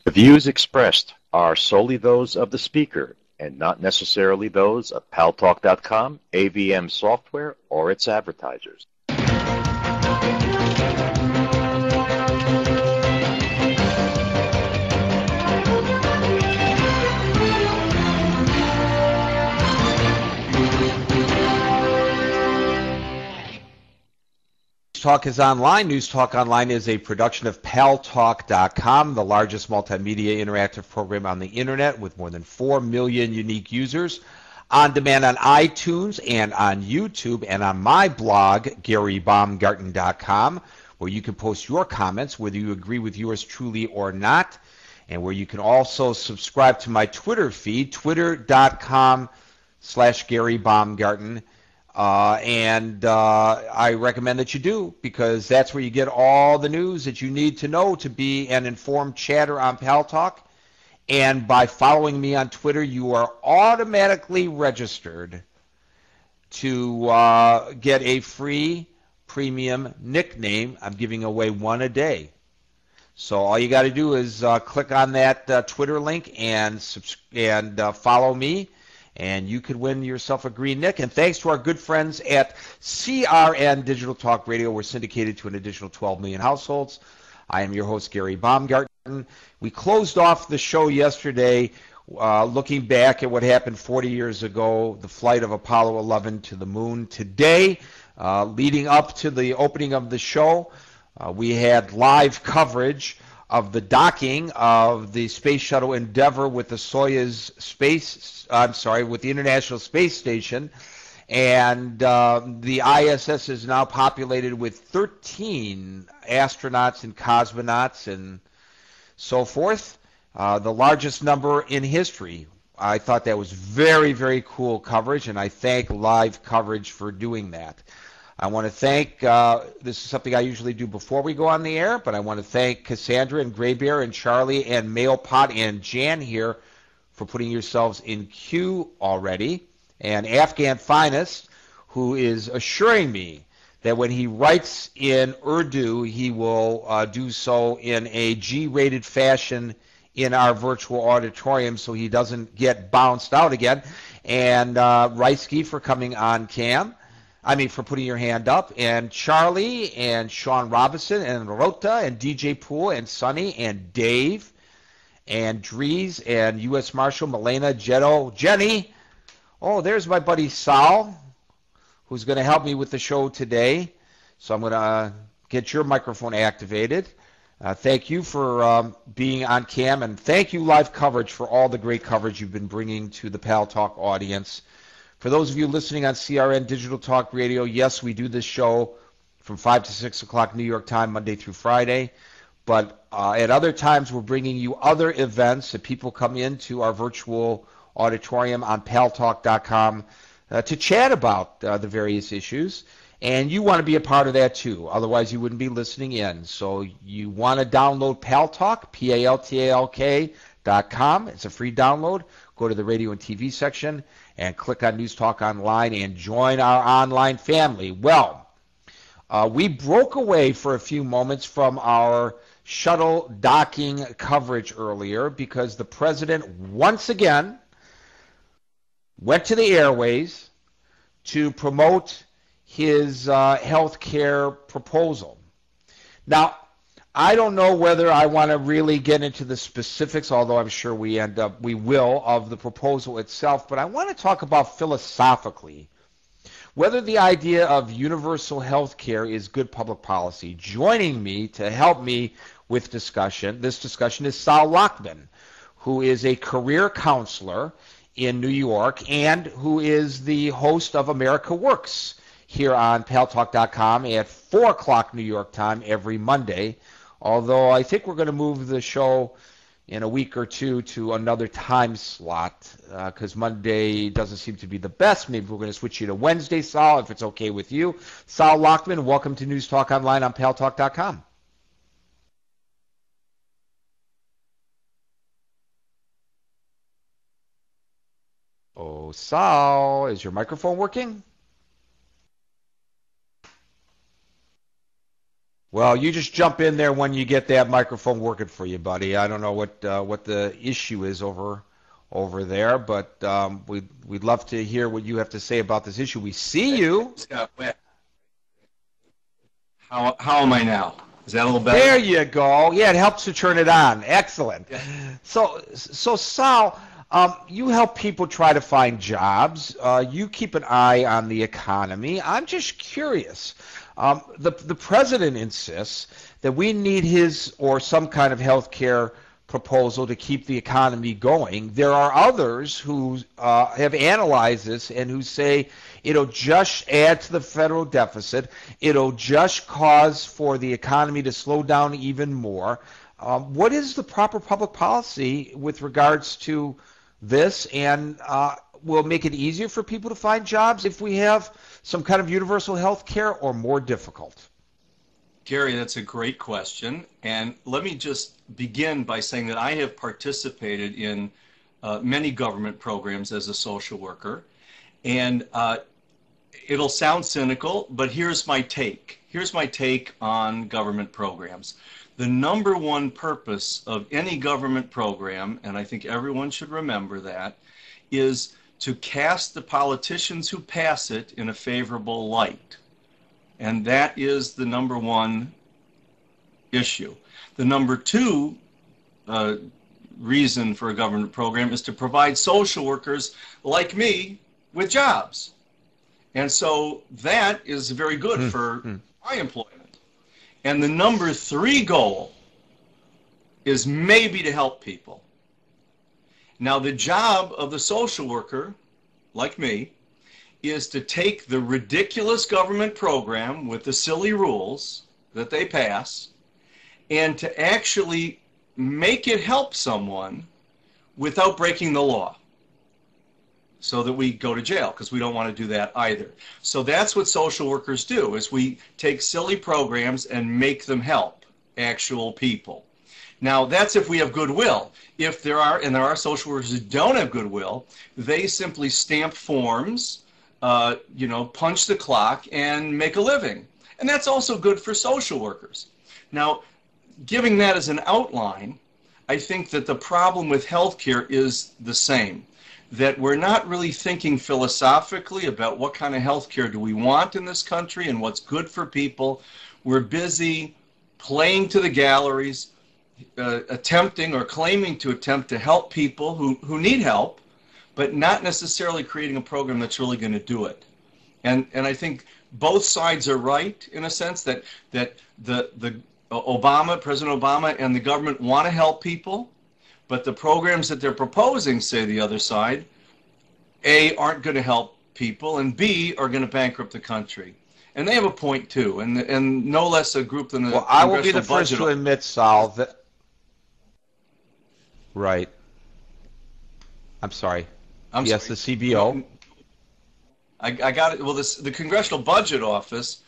The views expressed are solely those of the speaker and not necessarily those of Paltalk.com, AVM Software, or its advertisers. News Talk is online. News Talk Online is a production of Paltalk.com, the largest multimedia interactive program on the internet with more than 4 million unique users. On demand on iTunes and on YouTube and on my blog, GaryBaumgarten.com, where you can post your comments, whether you agree with yours truly or not, and where you can also subscribe to my Twitter feed, twitter.com/GaryBaumgarten. I recommend that you do, because that's where you get all the news that you need to know to be an informed chatter on Paltalk. And by following me on Twitter, you are automatically registered to get a free premium nickname. I'm giving away one a day. So all you got to do is click on that Twitter link and follow me, and you could win yourself a green nick. And thanks to our good friends at CRN Digital Talk Radio, we're syndicated to an additional 12 million households. I am your host, Gary Baumgarten. We closed off the show yesterday looking back at what happened 40 years ago, the flight of Apollo 11 to the moon. Today, leading up to the opening of the show, we had live coverage of the docking of the Space Shuttle Endeavour with the Soyuz with the International Space Station. And the ISS is now populated with 13 astronauts and cosmonauts and so forth, the largest number in history. I thought that was very, very cool coverage, and I thank live coverage for doing that. I want to thank, this is something I usually do before we go on the air, but I want to thank Cassandra and Gray Bear and Charlie and Mailpot and Jan here for putting yourselves in queue already. And Afghan Finest, who is assuring me that when he writes in Urdu, he will do so in a G-rated fashion in our virtual auditorium so he doesn't get bounced out again. And Reisky for coming on cam. For putting your hand up. And Charlie and Sean Robinson and Rota and DJ Poole and Sonny and Dave and Dries and U.S. Marshal Milena, Jetto, Jenny. Oh, there's my buddy Sal, who's going to help me with the show today. So I'm going to get your microphone activated. Thank you for being on cam, and thank you, live coverage, for all the great coverage you've been bringing to the Paltalk audience. For those of you listening on CRN Digital Talk Radio, yes, we do this show from 5 to 6 o'clock New York time, Monday through Friday. But at other times, we're bringing you other events that people come into our virtual auditorium on paltalk.com to chat about the various issues. And you want to be a part of that too. Otherwise, you wouldn't be listening in. So you want to download Paltalk, PALTALK.com. It's a free download. Go to the radio and TV section and click on News Talk Online and join our online family. Well, we broke away for a few moments from our shuttle docking coverage earlier because the president once again went to the airways to promote his health care proposal. Now, I don't know whether I want to really get into the specifics, although I'm sure we will, of the proposal itself, but I want to talk about philosophically whether the idea of universal health care is good public policy. Joining me to help me with this discussion is Sal Lockman, who is a career counselor in New York and who is the host of America Works here on paltalk.com at 4 o'clock New York time every Monday, although I think we're going to move the show in a week or two to another time slot because Monday doesn't seem to be the best. Maybe we're going to switch you to Wednesday, Sal, if it's okay with you. Sal Lockman, welcome to News Talk Online on paltalk.com. Oh, Sal, is your microphone working? Well, you just jump in there when you get that microphone working for you, buddy. I don't know what the issue is over there, but we'd love to hear what you have to say about this issue. We see you. How am I now? Is that a little better? There you go. Yeah, it helps to turn it on. Excellent. Yeah. So Sal, you help people try to find jobs. You keep an eye on the economy. I'm just curious. The president insists that we need his or some kind of health care proposal to keep the economy going. There are others who have analyzed this and who say it'll just add to the federal deficit. It'll just cause for the economy to slow down even more. What is the proper public policy with regards to this, and will it make it easier for people to find jobs if we have some kind of universal health care, or more difficult? Gary, that's a great question. And let me just begin by saying that I have participated in many government programs as a social worker. And it'll sound cynical, but here's my take. Here's my take on government programs. The number one purpose of any government program, and I think everyone should remember that, is to cast the politicians who pass it in a favorable light. And that is the number one issue. The number two reason for a government program is to provide social workers like me with jobs. And so that is very good for my employment. And the number three goal is maybe to help people. Now, the job of the social worker, like me, is to take the ridiculous government program with the silly rules that they pass and to actually make it help someone without breaking the law, so that we go to jail, because we don't want to do that either. So that's what social workers do, is we take silly programs and make them help actual people. Now, that's if we have goodwill. If there are social workers who don't have goodwill, they simply stamp forms, punch the clock and make a living. And that's also good for social workers. Now, giving that as an outline, I think that the problem with healthcare is the same, that we're not really thinking philosophically about what kind of healthcare do we want in this country and what's good for people. We're busy playing to the galleries, attempting or claiming to attempt to help people who need help, but not necessarily creating a program that's really going to do it. And I think both sides are right in a sense that the President Obama and the government want to help people, but the programs that they're proposing, say the other side, A, aren't going to help people, and B, are going to bankrupt the country. And they have a point too, and no less a group than the Well, I will be the first to admit, Sal, that... Right. I'm sorry. Yes, the CBO. I got it. Well, the Congressional Budget Office